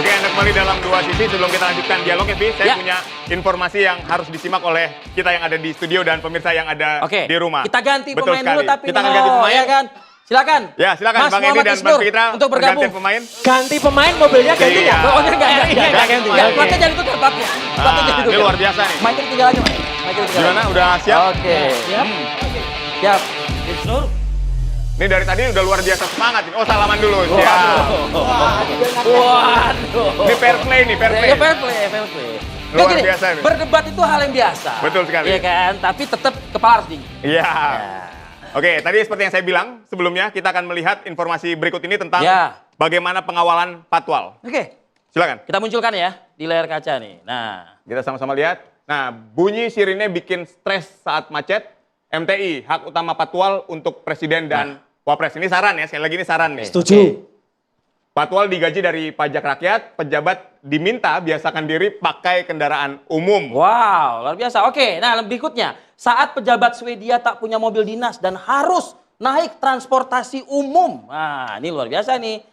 Oke, Anda kembali dalam dua sisi. Sebelum kita lanjutkan dialognya, Vi, saya punya informasi yang harus disimak oleh kita yang ada di studio dan pemirsa yang ada di rumah. Kita ganti Betul pemain sekali. dulu tapi kita akan ganti pemain. ya kan? Silakan. Ya, silakan Mas Bang Edi Muhammad dan Isnur Bang Fitra untuk bergabung. gantian pemain. Ganti pemain, mobilnya ganti Iya. nggak? Pokoknya nggak ganti. Ganti. Platnya jadi tutup, platnya. Platnya jadi Ini tutup. luar biasa nih. Michael tinggal aja, Mas. Michael tinggal Gimana? aja. Udah siap? Oke. Siap. Siap. Isnur. Ini dari tadi udah luar biasa semangat. Oh, salaman dulu. Siap. Waduh. Ini fair play nih, fair play. Ya, fair play, fair play. Luar Gini, biasa nih. berdebat itu hal yang biasa. Betul sekali. Iya kan? Tapi tetap kepala harus dingin. Iya. Ya. Oke, tadi seperti yang saya bilang sebelumnya, kita akan melihat informasi berikut ini tentang bagaimana pengawalan patwal. Oke. Silakan. Kita munculkan ya di layar kaca nih. Nah. Kita sama-sama lihat. Nah, bunyi sirine bikin stres saat macet. MTI, hak utama patwal untuk presiden dan wapres. Ini saran ya, sekali lagi ini saran nih. Setuju. Patwal digaji dari pajak rakyat, pejabat diminta biasakan diri pakai kendaraan umum. Wow, luar biasa. Oke, nah berikutnya. Saat pejabat Swedia tak punya mobil dinas dan harus naik transportasi umum. Nah, ini luar biasa nih.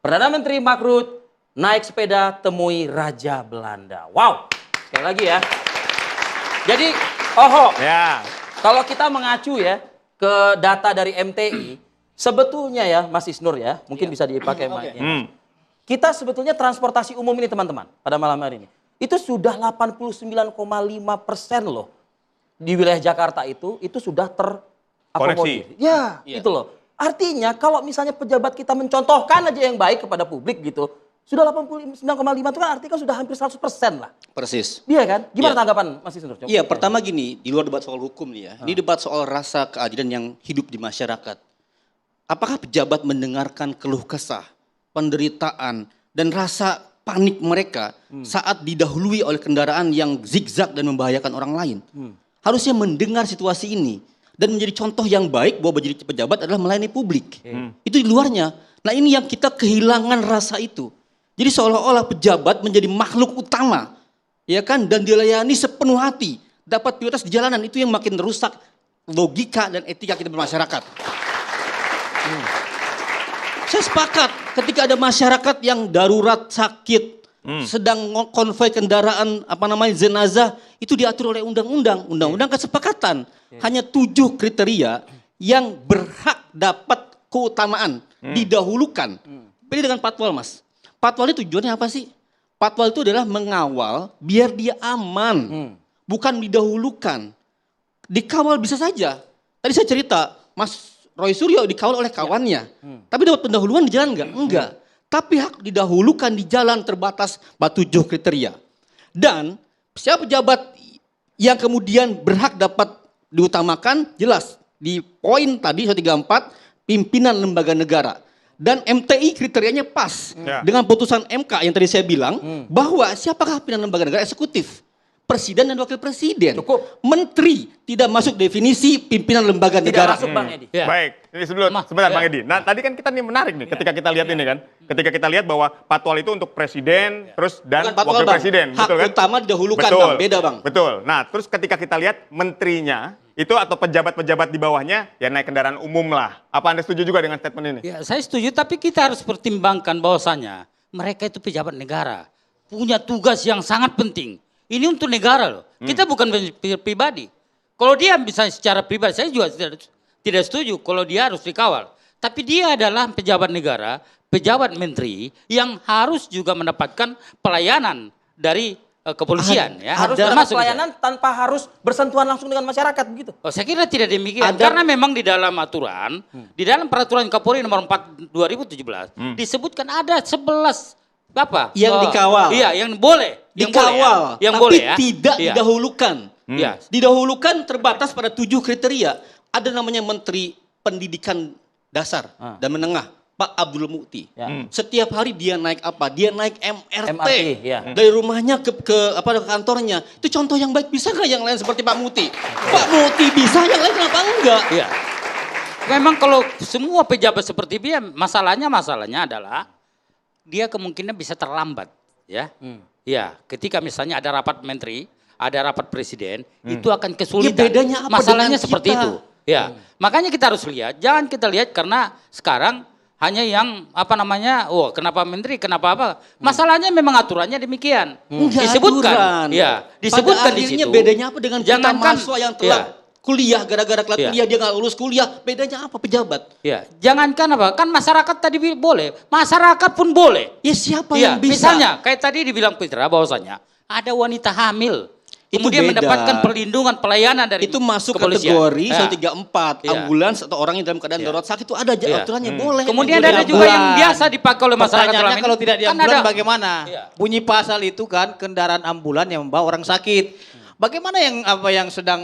Perdana Menteri Mark Rutte naik sepeda temui Raja Belanda. Wow, sekali lagi ya. Jadi, Ya. kalau kita mengacu ya ke data dari MTI, sebetulnya ya Mas Isnur ya, mungkin bisa dipakai mic-nya. Kita sebetulnya transportasi umum ini teman-teman pada malam hari ini. Itu sudah 89,5% loh. Di wilayah Jakarta itu sudah terakomodir. Ya, itu loh. Artinya kalau misalnya pejabat kita mencontohkan aja yang baik kepada publik gitu, sudah 89,5 itu kan artinya sudah hampir 100% lah. Persis. Iya kan? Gimana tanggapan Mas Isnur? Iya, pertama gini, di luar debat soal hukum nih ya. Ini debat soal rasa keadilan yang hidup di masyarakat. Apakah pejabat mendengarkan keluh kesah, penderitaan, dan rasa panik mereka saat didahului oleh kendaraan yang zigzag dan membahayakan orang lain? Harusnya mendengar situasi ini dan menjadi contoh yang baik bahwa menjadi pejabat adalah melayani publik. Itu di luarnya. Nah, ini yang kita kehilangan rasa itu. Jadi seolah-olah pejabat menjadi makhluk utama, ya kan, dan dilayani sepenuh hati, dapat prioritas di jalanan, itu yang makin merusak logika dan etika kita bermasyarakat. Saya sepakat ketika ada masyarakat yang darurat sakit, sedang konvoi kendaraan jenazah, itu diatur oleh undang-undang kesepakatan. Hanya 7 kriteria yang berhak dapat keutamaan, didahulukan. Beda dengan patwal, Mas. Patwal itu tujuannya apa sih? Patwal itu adalah mengawal biar dia aman, bukan didahulukan. Dikawal bisa saja. Tadi saya cerita, Mas Roy Suryo dikawal oleh kawannya. Tapi dapat pendahuluan di jalan enggak? Enggak. Tapi hak didahulukan di jalan terbatas 7 kriteria. Dan siapa pejabat yang kemudian berhak dapat diutamakan, jelas. Di poin tadi 134, pimpinan lembaga negara. Dan MTI kriterianya pas dengan putusan MK yang tadi saya bilang bahwa siapakah pimpinan lembaga negara eksekutif? Presiden dan wakil presiden. Cukup. Menteri tidak masuk definisi pimpinan lembaga negara. Tidak masuk Bang Edi. Baik, ini sebentar Bang Edi. Nah, tadi kan kita nih menarik nih ketika kita lihat ini kan. Ketika kita lihat bahwa patwal itu untuk presiden, terus dan Bukan patwal, wakil Bang. presiden, Hak betul kan? utama didahulukan, betul. Bang. Beda, Bang. Betul. Nah, terus ketika kita lihat menterinya itu atau pejabat-pejabat di bawahnya ya naik kendaraan umum lah. Apa Anda setuju juga dengan statement ini? Ya, saya setuju, tapi kita harus pertimbangkan bahwasanya mereka itu pejabat negara, punya tugas yang sangat penting. Ini untuk negara loh. Kita bukan pribadi. Kalau dia misalnya secara pribadi, saya juga tidak setuju kalau dia harus dikawal. Tapi dia adalah pejabat negara, pejabat menteri yang harus juga mendapatkan pelayanan dari kepolisian. Harus dapat pelayanan tanpa harus bersentuhan langsung dengan masyarakat begitu. Oh, saya kira tidak demikian. Karena memang di dalam aturan, di dalam peraturan Kapolri nomor 4 2017 disebutkan ada 11 apa? Yang dikawal. Iya, yang boleh. Dikawal, yang tapi boleh ya. tidak didahulukan. Iya. Didahulukan terbatas pada 7 kriteria. Ada namanya Menteri Pendidikan Dasar dan Menengah, Pak Abdul Mukti. Setiap hari dia naik apa? Dia naik MRT. Dari rumahnya ke kantornya. Itu contoh yang baik. Bisa nggak yang lain seperti Pak Mukti? Pak Mukti bisa, yang lain kenapa enggak? Iya. Memang kalau semua pejabat seperti dia, masalahnya adalah dia kemungkinan bisa terlambat, ya. Ya, ketika misalnya ada rapat menteri, ada rapat presiden, itu akan kesulitan. Ya, bedanya apa masalahnya dengan seperti kita? itu. Ya, makanya kita harus lihat. Jangan kita lihat karena sekarang hanya yang apa namanya, kenapa menteri, kenapa apa? Masalahnya memang aturannya demikian. Enggak Disebutkan, aturan. ya, disebutkan Pada di akhirnya situ. bedanya apa dengan kita Jangankan- mahasiswa yang telah kuliah gara-gara telat Iya. kuliah dia nggak lulus kuliah, bedanya apa pejabat? Ya, jangankan apa, kan masyarakat tadi boleh, masyarakat pun boleh. Ya siapa Iya, yang bisa? misalnya kayak tadi dibilang Fitra bahwasanya ada wanita hamil, Itu kemudian beda. mendapatkan perlindungan pelayanan dari Itu masuk kepolisian. kategori Ya. 134 Iya. ambulans atau orang yang dalam keadaan Iya. darurat sakit itu ada Iya. aturannya boleh. Kemudian Itu ada di juga ambulan. yang biasa dipakai oleh masyarakat Pertanyaannya selama ini. kalau tidak di Kan ambulan ada. bagaimana? Iya. Bunyi pasal itu kan kendaraan ambulan yang membawa orang sakit. Bagaimana yang sedang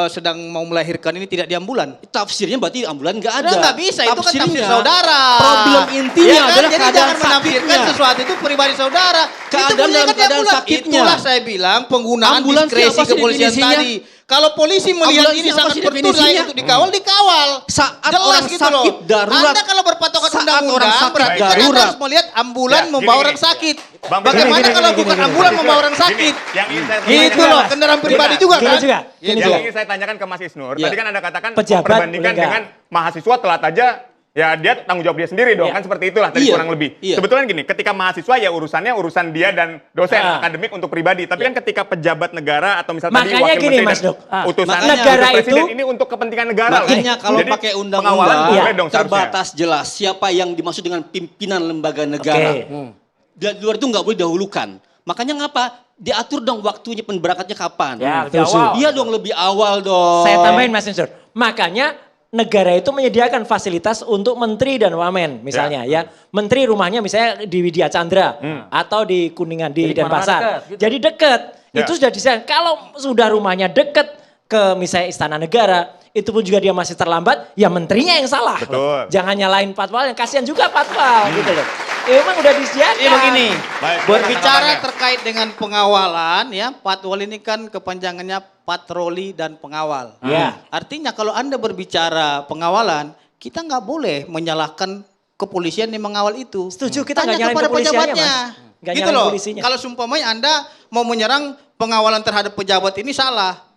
sedang mau melahirkan ini tidak di ambulan? Tafsirnya berarti ambulan nggak ada. Nggak bisa, itu kan tafsir Tafsirnya, saudara. Problem intinya Iya kan? adalah Jadi keadaan jangan menafsirkan sakitnya. sesuatu itu pribadi saudara. Keadaan Itu bunyinya dalam kan di keadaan ambulan. sakitnya. Itulah saya bilang penggunaan Ambulans diskresi apa sih kepolisian definisinya? tadi. Kalau polisi melihat Ambulans ini apa sangat sih betul definisinya? layak untuk dikawal, dikawal. Saat Jelas orang gitu sakit loh. darurat. Anda kalau berpatokan Saat undang-undang orang sakit berarti kan Anda darurat. harus melihat ambulan Ya, membawa gini, orang gini. sakit. Bang, Bagaimana gini, kalau gini, bukan gini, ambulan gini. membawa orang Gini, sakit? yang ingin saya Gitu tanyakan, loh, Mas. kendaraan pribadi Gini, juga gini kan? juga. Gitu. Yang ingin saya tanyakan ke Mas Isnur, Ya. tadi kan Anda katakan Pejabat perbandingkan boleh dengan mahasiswa telat aja, ya dia tanggung jawab dia sendiri dong, kan seperti itulah tadi Iya. kurang lebih. Iya. Sebetulnya gini, ketika mahasiswa ya urusan dia dan dosen akademik untuk pribadi, tapi kan ketika pejabat negara atau misalnya tadi Makanya wakil gini, menteri Mas dan Dok. utusan Makanya negara untuk presiden, itu- ini untuk kepentingan negara. loh. Makanya kalau Jadi, pakai pengawalan undang-undang boleh dong seharusnya. terbatas jelas siapa yang dimaksud dengan pimpinan lembaga negara. Oke. Dan di luar itu nggak boleh dahulukan. Makanya ngapa? Diatur dong waktunya berangkatnya kapan. Ya, lebih Setuju. awal. Iya dong lebih awal dong. Saya tambahin Mas Insur. Makanya negara itu menyediakan fasilitas untuk menteri dan wamen misalnya ya. Menteri rumahnya misalnya di Widya Chandra atau di Kuningan di Jadi kemana-mana Denpasar. deket, gitu. Jadi dekat. Ya. Itu sudah disediakan. Kalau sudah rumahnya dekat ke misalnya Istana Negara, itu pun juga dia masih terlambat, ya menterinya yang salah. Betul. Jangan nyalain Patwal, yang kasihan juga Patwal gitu loh. Memang udah disediakan. Ini begini, Baik, berbicara tanggapannya. terkait dengan pengawalan ya, Patwal ini kan kepanjangannya patroli dan pengawal. Ya. Artinya kalau Anda berbicara pengawalan, kita nggak boleh menyalahkan kepolisian yang mengawal itu. Setuju, kita Tanya nggak nyalain kepada kepolisiannya, pejabatnya. Mas. Nggak Gitu nyalain loh. polisinya. Kalau sumpamanya Anda mau menyerang pengawalan terhadap pejabat ini salah.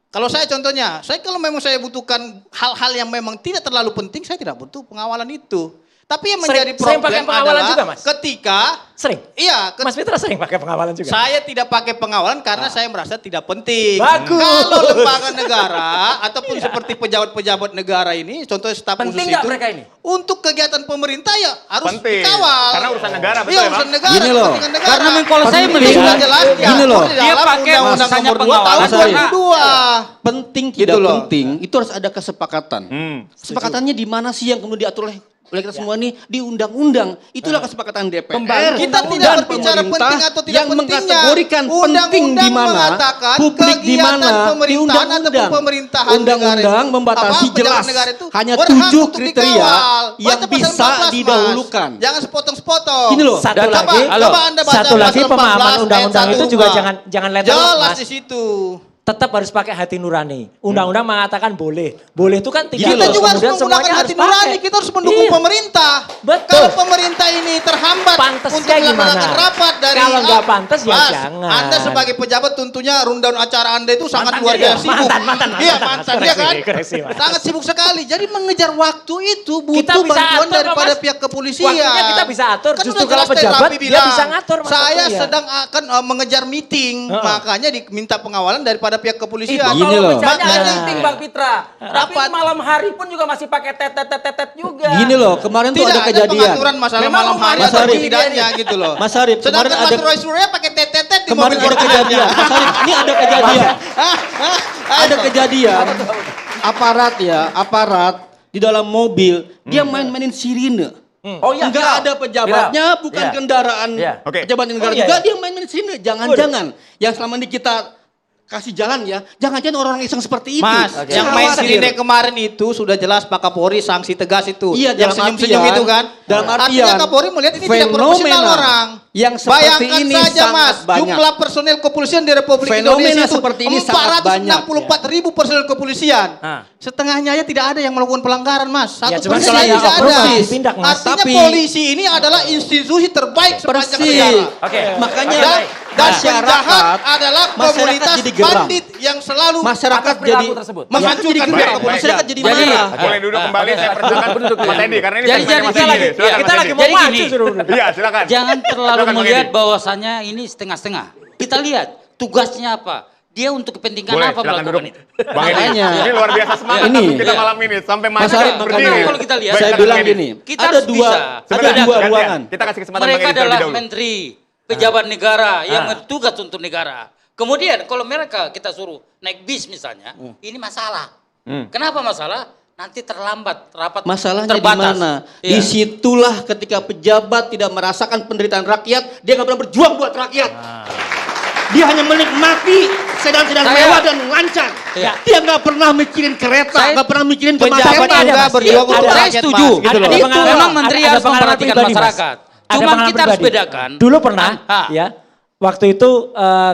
Kalau saya contohnya, saya kalau memang saya butuhkan hal-hal yang memang tidak terlalu penting, saya tidak butuh pengawalan itu. Tapi yang menjadi Sering pakai problem pengawalan adalah juga, Mas? ketika Sering. iya, Mas Fitra sering pakai pengawalan juga. saya tidak pakai pengawalan karena saya merasa tidak penting. Bagus. Kalau lembaga negara ataupun seperti pejabat-pejabat negara ini, contohnya staf khusus Penting nggak itu, mereka ini? untuk kegiatan pemerintah ya harus Penting. dikawal. Karena urusan negara, betul Iya, ya, urusan Bang? negara, Gini loh, kepentingan negara. karena kalau saya Itu melihat, sudah jelas gini loh, di dia dalam pakai Undang-Undang bahasanya Nomor 2 tahun pengawalan karena- 2002. Penting Gitu tidak loh. penting itu harus ada kesepakatan. Kesepakatannya di mana sih yang kemudian diatur oleh kita semua ini di undang-undang. Itulah kesepakatan DPR. Kita tidak dan berbicara pemerintah penting atau tidak yang pentingnya. mengkategorikan penting di Undang-undang mana, mengatakan publik di kegiatan mana, di pemerintahan ataupun undang-undang. pemerintahan Undang-undang negara itu, membatasi pejabat jelas negara itu hanya berhak 7 untuk kriteria dikawal. yang Baca pasal bisa 14, Mas. didahulukan. Jangan sepotong-sepotong. Gini loh, Satu Coba- lagi, coba Anda baca satu lagi pasal pemahaman 14 undang-undang ayat itu 1 juga huruf A. jangan letter lock, Jelas Mas. di situ. Tetap harus pakai hati nurani. Undang-undang mengatakan boleh. Boleh itu kan tidak Kita harus juga harus kemudian menggunakan semuanya hati harus pakai. nurani, kita harus mendukung Iya. pemerintah. Betul. Kalau pemerintah ini terhambat Pantasnya untuk melaksanakan gimana? rapat dari Kalau nggak pantas, ya Mas, jangan. Anda sebagai pejabat tentunya rundown acara Anda itu sangat Mantan luar dia, biasa sibuk. mantan, Iya, Mas. mantan dia kan. Koreksi, Mas. Sangat sibuk sekali. Jadi mengejar waktu itu Kita butuh bisa bantuan atur, daripada Mas. pihak kepolisian. Waktunya kita bisa atur. Kan Justru udah kalau jelas Teh pejabat, Rapi dia bilang, bisa ngatur, Mas, Saya waktunya. sedang akan mengejar meeting, makanya diminta pengawalan daripada pihak kepolisian. Itu Gini kalau loh. misalnya ada Makanya- meeting Bang Fitra. Tapi Rapat. malam hari pun juga masih pakai tetet juga. Gini loh, kemarin tuh Tidak ada ada kejadian. pengaturan masalah Memang malam hari Mas atau Arif. tidaknya gitu loh. Mas Arif, kemarin Sedangkan ada Mas Roy Surya pakai tetet di kemarin mobil ada kejadian. Mas Arif, ini ada kejadian. Ada kejadian. Aparat di dalam mobil, dia main-mainin sirine. Oh iya, Enggak viral. ada pejabatnya, Viral. bukan Iya. kendaraan Iya. Oke. pejabat negara Oh, iya, juga, iya. dia main-mainin sirine. Jangan-jangan yang selama ini kita kasih jalan ya, jangan-jangan orang-orang iseng seperti itu. Mas, Oke. yang Saya main khawatir. sirine kemarin itu sudah jelas Pak Kapolri sanksi tegas itu. Iya, yang dalam senyum-senyum artian- itu kan. dalam Artinya artian Kapolri melihat ini tidak profesional fenomena orang. yang seperti Bayangkan ini saja sangat Mas, banyak. jumlah personel kepolisian di Republik Fenomena Indonesia itu seperti ini sangat 464.000 personel kepolisian. Ah. Setengahnya aja tidak ada yang melakukan pelanggaran Mas. Ya, Satu cuma persen kalau tidak yang oknum ada. harus ditindak, Mas. Artinya Tapi- polisi ini adalah institusi terbaik sepanjang Persis. negara. Oke. Makanya Dan Dan penjahat Masyarakat- adalah masyarakat komunitas jadi geram. bandit yang selalu Masyarakat Atas jadi perilaku tersebut. menghancurkan geram. pihak kepolisian. Masyarakat jadi Jadi- marah. Boleh duduk kembali, saya persilakan Mas Edi, karena ini Jadi- segmennya Mas jadi- Edi. jadi- Silakan, Kita Mas lagi Edi. mau Jadi maju gini. suruh. Iya, silakan. Jangan terlalu Silakan, Bang melihat Edi. bahwasannya ini setengah-setengah. Kita lihat tugasnya apa. Dia untuk kepentingan Boleh, apa silakan melakukan duduk. itu. Bang Edi, Makanya. ini luar biasa semangat Ini. tapi kita Iya. malam ini sampai Mas Mas Arief, berdiri. makanya kalau kita lihat, Baik, Saya silakan, bilang Bang Edi. gini, Kita ada harus dua bisa. ada Sebentar, dua gantian. ruangan. Kita kasih kesempatan Bang Mereka Edi terlebih adalah dahulu. menteri, pejabat negara yang bertugas untuk negara. Kemudian kalau mereka kita suruh naik bis misalnya, ini masalah. Kenapa masalah? Nanti terlambat rapat Masalahnya di terbatas. mana? Iya. Disitulah ketika pejabat tidak merasakan penderitaan rakyat, dia nggak pernah berjuang buat rakyat. Dia hanya menikmati sedan-sedan Saya- mewah dan lancar. Iya. Dia nggak pernah mikirin kereta, Saya- nggak pernah mikirin Penjabat kemacetan. juga berjuang untuk Saya rakyat, setuju. Mas, gitu loh. Ada Itu pengalaman- memang menteri ada harus pengalaman memperhatikan pribadi, Mas. masyarakat. Ada Cuma pengalaman kita harus pribadi. bedakan. Dulu pernah, Ah. ya. Waktu itu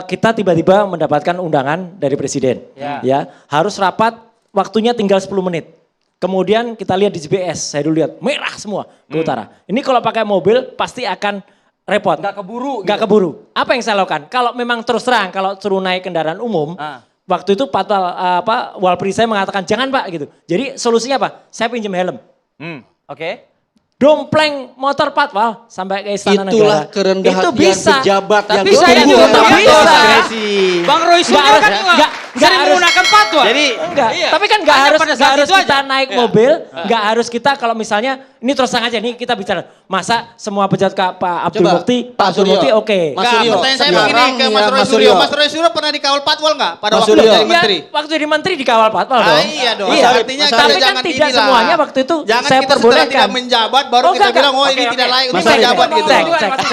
kita tiba-tiba mendapatkan undangan dari presiden. Ya, harus rapat waktunya tinggal 10 menit. Kemudian kita lihat di GPS, saya dulu lihat merah semua ke utara. Ini kalau pakai mobil pasti akan repot. Nggak keburu Nggak gitu. keburu. Apa yang saya lakukan? Kalau memang terus terang, kalau suruh naik kendaraan umum, waktu itu Walpri saya mengatakan jangan Pak gitu. Jadi solusinya apa? Saya pinjam helm. Oke. Dompleng motor patwal sampai ke istana Itulah negara. kerendahan Itu bisa. pejabat yang Tapi saya ditunggu juga oleh tak rakyat. bisa. Diskresi. Bang Roy Suryo Nggak kan harus- juga nggak sering harus- menggunakan fatwa. Jadi Enggak, Iya. tapi kan nggak Hanya harus pada nggak saat harus itu kita aja. naik Iya. mobil, nggak harus kita kalau misalnya ini terus terang aja nih kita bicara masa semua pejabat Pak Abdul Coba, Mukti, Pak Pak Abdul Suryo. Mukti oke. Mas Enggak, Suryo, pertanyaan saya sekarang begini ke Mas ya, Roy Mas Suryo. Suryo. Mas Roy Suryo pernah dikawal patwal nggak pada Mas waktu Suryo. jadi Iya, menteri? waktu jadi menteri dikawal patwal Ah, dong. iya dong. Iya. Artinya Mas kita Tapi kan jangan tidak inilah. semuanya waktu itu Jangan saya kita setelah perbolehkan. tidak menjabat baru Oh, kita enggak, bilang oh enggak. ini Oke, tidak oke. layak Mas untuk Arief, menjabat gitu. Cek.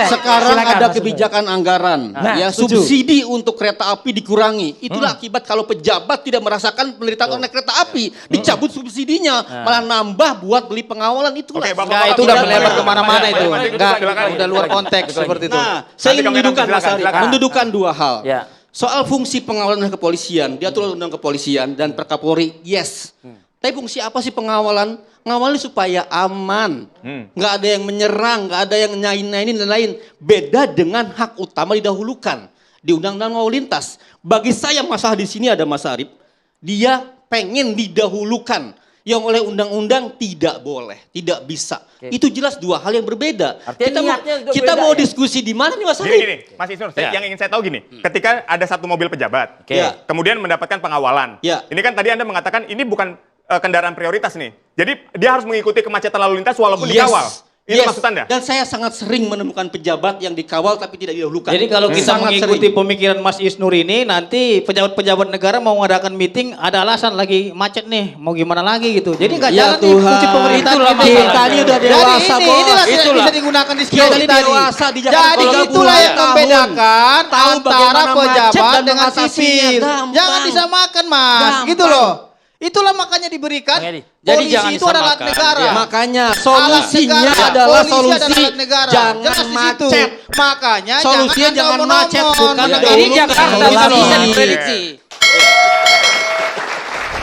Sekarang Silakan, ada Mas kebijakan anggaran, Nah, ya setuju. subsidi untuk kereta api dikurangi. Itulah akibat kalau pejabat tidak merasakan penderitaan naik kereta api, dicabut subsidinya, malah nambah buat beli pengawalan itulah. Oke, Bapak- Enggak, itu udah Tidak melebar boleh. kemana-mana Baik, itu. baik, baik, Enggak, silakan. udah luar konteks seperti itu. Nah, saya ingin Nanti kami mendudukan akan Mas Arief, silakan. mendudukan dua hal. Ya. Soal fungsi pengawalan dan kepolisian, diatur oleh undang kepolisian dan perkapolri, yes. Tapi fungsi apa sih pengawalan? Ngawalnya supaya aman, nggak ada yang menyerang, nggak ada yang nyain-nyainin dan lain. Beda dengan hak utama didahulukan di Undang-Undang Lalu Lintas. Bagi saya masalah di sini ada Mas Arief, dia pengen didahulukan. Yang oleh undang-undang tidak boleh, tidak bisa. Itu jelas dua hal yang berbeda. Artinya niatnya juga Kita beda mau ya? diskusi di mana nih Mas Gini, Arief? Mas Isnur, Ya. yang ingin saya tahu gini, ketika ada satu mobil pejabat, Ya. kemudian mendapatkan pengawalan, Ya. ini kan tadi Anda mengatakan ini bukan kendaraan prioritas nih, jadi dia harus mengikuti kemacetan lalu lintas walaupun dikawal. Itu maksud Anda? Dan saya sangat sering menemukan pejabat yang dikawal tapi tidak didahulukan. Jadi kalau kita Sangat mengikuti sering. pemikiran Mas Isnur ini, nanti pejabat-pejabat negara mau mengadakan meeting, ada alasan lagi macet nih, mau gimana lagi gitu. Jadi nggak Ya jalan nih fungsi Tuhan, pemerintah itulah gitu. masalahnya. Kita ini udah Jadi dewasa, ini, Bos. inilah tidak Itulah. bisa digunakan di Kita ini dewasa di Jakarta Jadi 30 itulah yang tahun. membedakan Tahu antara bagaimana macet pejabat dan dengan mengatasinya. sipil. Gampang. Jangan disamakan Mas, Gampang. gitu loh. Itulah makanya diberikan Bang Edi. Jadi polisi jangan itu adalah alat disamakan. negara. Iya. Makanya Alat solusinya negara. adalah Polisi solusi adalah alat negara. jangan Jelas di situ. macet. Makanya Solusinya jangan Anda macet, menomor. bukan Ini dahulukan Jakarta solusi. tidak bisa diprediksi.